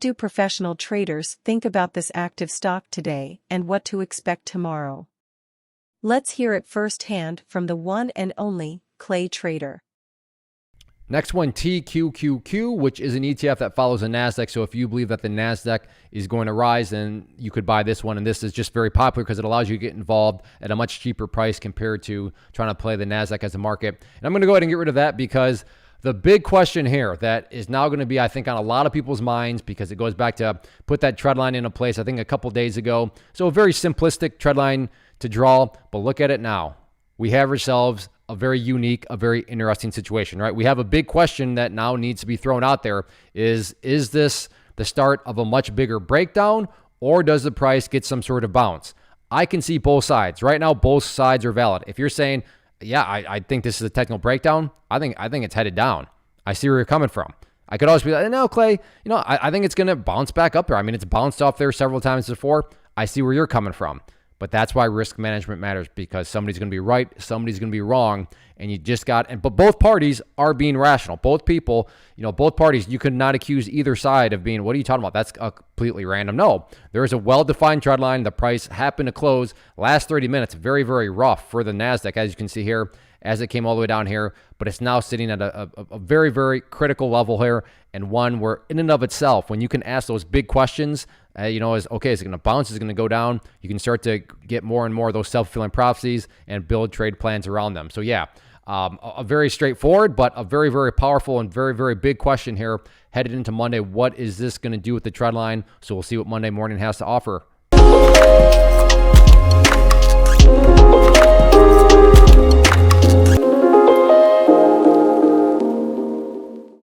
What do professional traders think about this active stock today and what to expect tomorrow? Let's hear it firsthand from the one and only Clay Trader. Next one, TQQQ, which is an ETF that follows the NASDAQ. So if you believe that the NASDAQ is going to rise, then you could buy this one. And this is just very popular because it allows you to get involved at a much cheaper price compared to trying to play the NASDAQ as a market. And I'm going to go ahead and get rid of that because the big question here that is now going to be, I think, on a lot of people's minds, because it goes back to put that trend line into place, I think, a couple days ago. So a very simplistic trend line to draw, but look at it now. We have ourselves a very unique, a very interesting situation, right? We have a big question that now needs to be thrown out there. Is this the start of a much bigger breakdown, or does the price get some sort of bounce? I can see both sides. Right now, both sides are valid. If you're saying, yeah, I think this is a technical breakdown, I think it's headed down. I see where you're coming from. I could always be like, no, Clay, I think it's going to bounce back up there. I mean, it's bounced off there several times before. I see where you're coming from. But that's why risk management matters, because somebody's going to be right, somebody's going to be wrong, and you just but both parties are being rational. Both people, both parties, you could not accuse either side of being, what are you talking about? That's completely random. No, there is a well-defined trend line. The price happened to close last 30 minutes, very, very rough for the NASDAQ, as you can see here, as it came all the way down here, but it's now sitting at a very, very critical level here, and one where in and of itself, when you can ask those big questions, is okay, is it going to bounce? Is it going to go down? You can start to get more and more of those self-fulfilling prophecies and build trade plans around them. So yeah, a very straightforward, but a very, very powerful and very, very big question here headed into Monday. What is this going to do with the trend line? So we'll see what Monday morning has to offer.